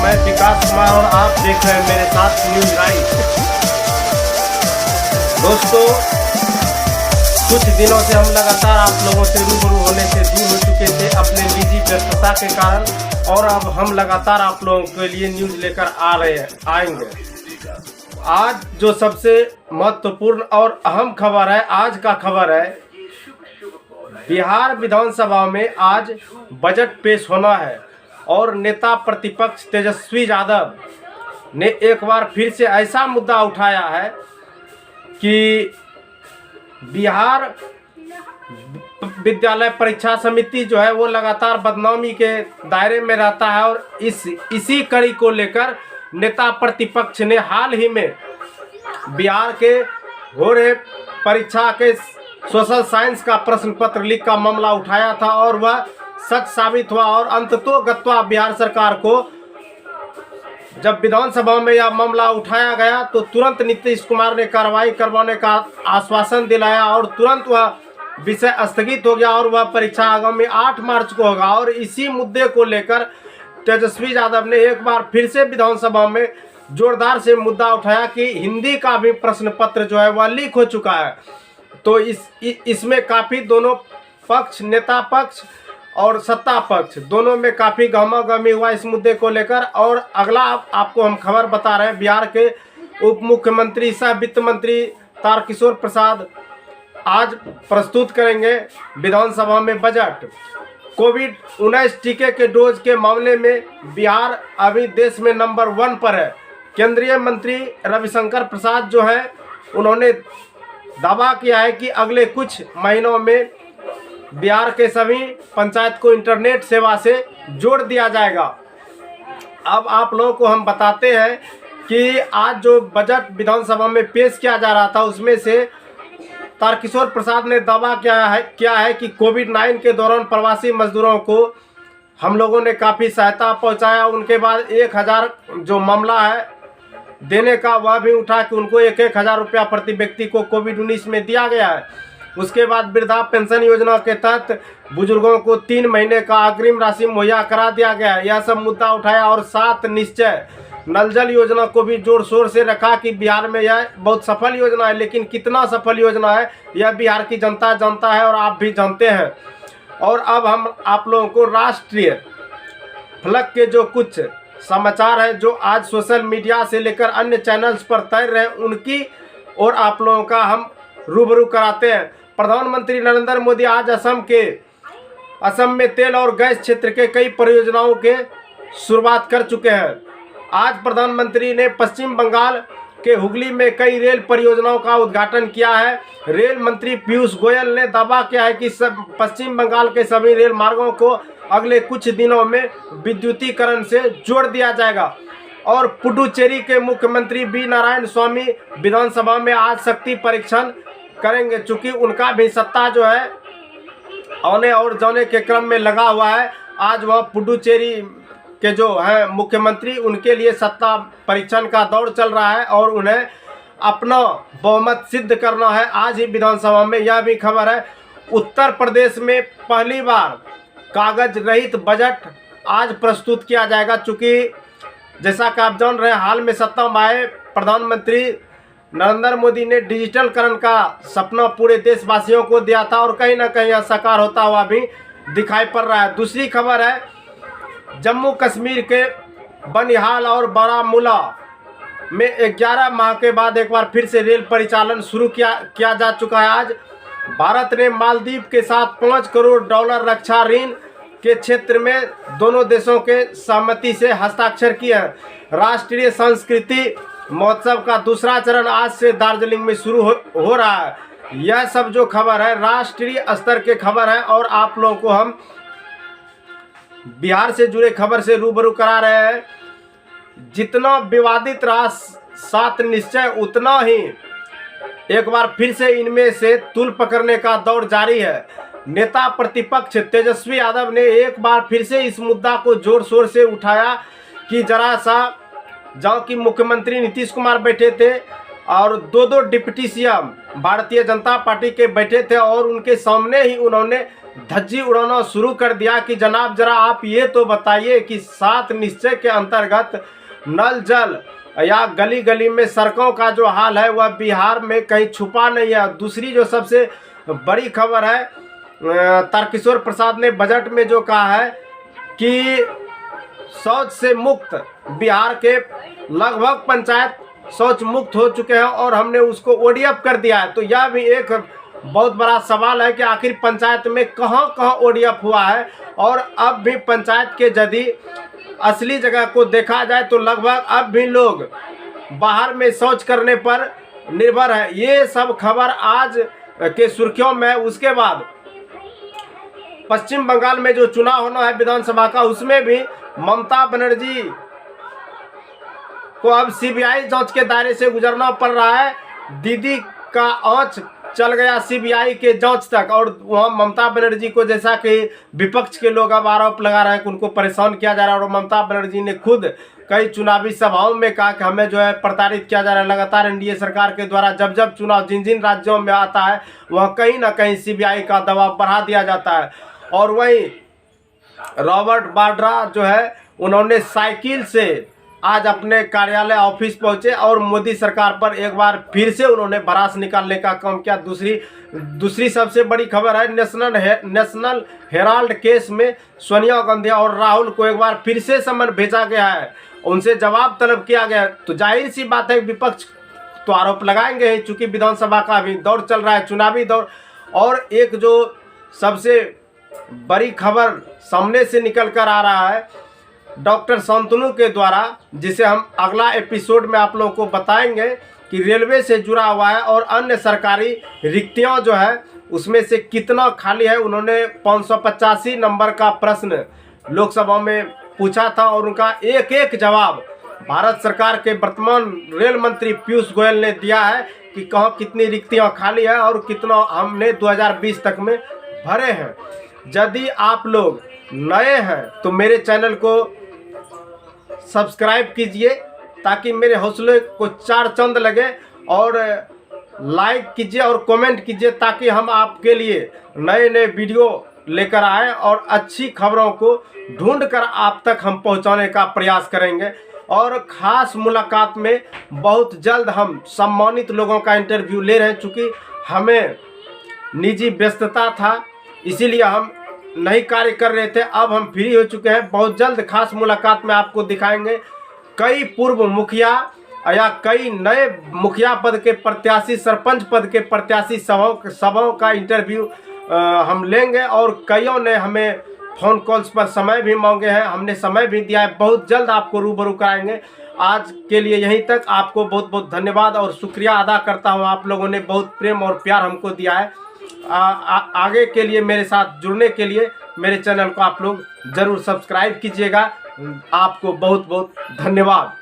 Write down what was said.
मैं विकास कुमार और आप देख रहे हैं मेरे साथ न्यूज लाइव। दोस्तों, कुछ दिनों से हम लगातार आप लोगों से रूबरू होने से दूर हो चुके थे अपने निजी व्यस्तता के कारण, और अब हम लगातार आप लोगों के लिए न्यूज लेकर आएंगे। आज जो सबसे महत्वपूर्ण और अहम खबर है, आज का खबर है बिहार विधानसभा में आज बजट पेश होना है और नेता प्रतिपक्ष तेजस्वी यादव ने एक बार फिर से ऐसा मुद्दा उठाया है कि बिहार विद्यालय परीक्षा समिति जो है वो लगातार बदनामी के दायरे में रहता है, और इसी कड़ी को लेकर नेता प्रतिपक्ष ने हाल ही में बिहार के हो रहे परीक्षा के सोशल साइंस का प्रश्न पत्र लीक का मामला उठाया था, और वह सच साबित हुआ। और अंततोगत्वा बिहार सरकार को जब विधानसभा में यह मामला उठाया गया तो तुरंत नीतीश कुमार ने कार्रवाई करवाने का आश्वासन दिलाया, और तुरंत वह विषय स्थगित हो गया और वह परीक्षा आगामी 8 मार्च को होगा। और इसी मुद्दे को लेकर तेजस्वी यादव ने एक बार फिर से विधानसभा में जोरदार से मुद्दा उठाया कि हिंदी का भी प्रश्न पत्र जो है वह लीक हो चुका है। तो इसमें काफ़ी दोनों पक्ष, नेता पक्ष और सत्ता पक्ष, दोनों में काफ़ी गहमागहमी हुआ इस मुद्दे को लेकर। और अगला आपको हम खबर बता रहे हैं, बिहार के उप मुख्यमंत्री सह वित्त मंत्री तारकिशोर प्रसाद आज प्रस्तुत करेंगे विधानसभा में बजट। कोविड-19 टीके के डोज के मामले में बिहार अभी देश में नंबर 1 पर है। केंद्रीय मंत्री रविशंकर प्रसाद जो है उन्होंने दावा किया है कि अगले कुछ महीनों में बिहार के सभी पंचायत को इंटरनेट सेवा से जोड़ दिया जाएगा। अब आप लोगों को हम बताते हैं कि आज जो बजट विधानसभा में पेश किया जा रहा था उसमें से तारकिशोर प्रसाद ने दावा किया है कि कोविड-19 के दौरान प्रवासी मजदूरों को हम लोगों ने काफ़ी सहायता पहुंचाया। उनके बाद 1000 जो मामला है देने का वह भी उठा कि उनको 1,000 रुपया प्रति व्यक्ति को कोविड-19 में दिया गया है। उसके बाद वृद्धा पेंशन योजना के तहत बुजुर्गों को 3 महीने का अग्रिम राशि मुहैया करा दिया गया है। यह सब मुद्दा उठाया, और 7 निश्चय नल जल योजना को भी जोर शोर से रखा कि बिहार में यह बहुत सफल योजना है, लेकिन कितना सफल योजना है यह बिहार की जनता जानता है और आप भी जानते हैं। और अब हम आप लोगों को राष्ट्रीय फलक के जो कुछ समाचार हैं जो आज सोशल मीडिया से लेकर अन्य चैनल्स पर तैर रहे हैं उनकी और आप लोगों का हम रूबरू कराते हैं। प्रधानमंत्री नरेंद्र मोदी आज असम में तेल और गैस क्षेत्र के कई परियोजनाओं के शुरुआत कर चुके हैं। आज प्रधानमंत्री ने पश्चिम बंगाल के हुगली में कई रेल परियोजनाओं का उद्घाटन किया है। रेल मंत्री पीयूष गोयल ने दावा किया है कि पश्चिम बंगाल के सभी रेल मार्गों को अगले कुछ दिनों में विद्युतीकरण से जोड़ दिया जाएगा। और पुडुचेरी के मुख्यमंत्री बी नारायण स्वामी विधानसभा में आज शक्ति परीक्षण करेंगे, चूँकि उनका भी सत्ता जो है आने और जाने के क्रम में लगा हुआ है। आज वह पुडुचेरी के जो हैं मुख्यमंत्री उनके लिए सत्ता परीक्षण का दौर चल रहा है और उन्हें अपना बहुमत सिद्ध करना है आज ही विधानसभा में। यह भी खबर है, उत्तर प्रदेश में पहली बार कागज रहित बजट आज प्रस्तुत किया जाएगा, चूँकि जैसा कि आप जान रहे हैं हाल में सत्ता में आए प्रधानमंत्री नरेंद्र मोदी ने डिजिटलकरण का सपना पूरे देशवासियों को दिया था और कहीं ना कहीं यह साकार होता हुआ भी दिखाई पड़ रहा है। दूसरी खबर है, जम्मू कश्मीर के बनिहाल और बारामूला में 11 माह के बाद एक बार फिर से रेल परिचालन शुरू किया जा चुका है। आज भारत ने मालदीव के साथ $5 करोड़ रक्षा ऋण के क्षेत्र में दोनों देशों के सहमति से हस्ताक्षर किए हैं। राष्ट्रीय संस्कृति महोत्सव का दूसरा चरण आज से दार्जिलिंग में शुरू हो रहा है। यह सब जो खबर है राष्ट्रीय स्तर के खबर है और आप लोगों को हम बिहार से जुड़े खबर से रूबरू करा रहे हैं। जितना विवादित रहा 7 निश्चय उतना ही एक बार फिर से इनमें से तूल पकड़ने का दौर जारी है। नेता प्रतिपक्ष तेजस्वी यादव ने एक बार फिर से इस मुद्दा को जोर शोर से उठाया कि जरा सा जहाँ की मुख्यमंत्री नीतीश कुमार बैठे थे और दो दो deputy CM Bharatiya Janata party के बैठे थे और उनके सामने ही उन्होंने धज्जी उड़ाना शुरू कर दिया कि जनाब जरा आप ये तो बताइए कि 7 निश्चय के अंतर्गत नल जल या गली गली में सड़कों का जो हाल है वह बिहार में कहीं छुपा नहीं है। दूसरी जो सबसे बड़ी खबर है, तारकिशोर प्रसाद ने बजट में जो कहा है कि शौच से मुक्त बिहार के लगभग पंचायत शौच मुक्त हो चुके हैं और हमने उसको ओडीएफ कर दिया है। तो यह भी एक बहुत बड़ा सवाल है कि आखिर पंचायत में कहां कहां ओडीएफ हुआ है। और अब भी पंचायत के यदि असली जगह को देखा जाए तो लगभग अब भी लोग बाहर में शौच करने पर निर्भर है। ये सब खबर आज के सुर्खियों में। उसके बाद पश्चिम बंगाल में जो चुनाव होना है विधानसभा का, उसमें भी ममता बनर्जी को अब सीबीआई जांच के दायरे से गुजरना पड़ रहा है। दीदी का आंच चल गया सीबीआई के जांच तक और वहाँ ममता बनर्जी को, जैसा कि विपक्ष के लोग अब आरोप लगा रहे हैं कि उनको परेशान किया जा रहा है, और ममता बनर्जी ने खुद कई चुनावी सभाओं में कहा कि हमें जो है प्रताड़ित किया जा रहा है। लगातार एनडीए सरकार के द्वारा जब जब चुनाव जिन जिन राज्यों में आता है वहाँ कहीं ना कहीं सीबीआई का दबाव बढ़ा दिया जाता है। और वहीं रॉबर्ट वाड्रा जो है उन्होंने साइकिल से आज अपने कार्यालय ऑफिस पहुंचे और मोदी सरकार पर एक बार फिर से उन्होंने भड़ास निकालने का काम किया। दूसरी सबसे बड़ी खबर है, नेशनल हेराल्ड केस में सोनिया गांधी और राहुल को एक बार फिर से समन भेजा गया है, उनसे जवाब तलब किया गया। तो जाहिर सी बात है विपक्ष तो आरोप लगाएंगे ही, चूंकि विधानसभा का भी दौर चल रहा है, चुनावी दौर। और एक जो सबसे बड़ी खबर सामने से निकल कर आ रहा है डॉक्टर शांतनु के द्वारा, जिसे हम अगला एपिसोड में आप लोगों को बताएंगे कि रेलवे से जुड़ा हुआ है और अन्य सरकारी रिक्तियां जो है उसमें से कितना खाली है। उन्होंने 585 नंबर का प्रश्न लोकसभा में पूछा था और उनका एक एक जवाब भारत सरकार के वर्तमान रेल मंत्री पीयूष गोयल ने दिया है कि कहाँ कितनी रिक्तियां खाली है और कितना हमने 2020 तक में भरे हैं। यदि आप लोग नए हैं तो मेरे चैनल को सब्सक्राइब कीजिए ताकि मेरे हौसले को 4 चंद लगे, और लाइक कीजिए और कमेंट कीजिए ताकि हम आपके लिए नए नए वीडियो लेकर आए और अच्छी खबरों को ढूंढकर आप तक हम पहुंचाने का प्रयास करेंगे। और ख़ास मुलाकात में बहुत जल्द हम सम्मानित लोगों का इंटरव्यू ले रहे हैं। चूँकि हमें निजी व्यस्तता था इसीलिए हम नहीं कार्य कर रहे थे, अब हम फ्री हो चुके हैं। बहुत जल्द खास मुलाकात में आपको दिखाएंगे कई पूर्व मुखिया या कई नए मुखिया पद के प्रत्याशी, सरपंच पद के प्रत्याशी सभाओं का इंटरव्यू हम लेंगे। और कईयों ने हमें फ़ोन कॉल्स पर समय भी मांगे हैं, हमने समय भी दिया है। बहुत जल्द आपको रूबरू कराएंगे। आज के लिए यहीं तक। आपको बहुत बहुत धन्यवाद और शुक्रिया अदा करता हूं। आप लोगों ने बहुत प्रेम और प्यार हमको दिया है। आगे के लिए मेरे साथ जुड़ने के लिए मेरे चैनल को आप लोग ज़रूर सब्सक्राइब कीजिएगा। आपको बहुत बहुत धन्यवाद।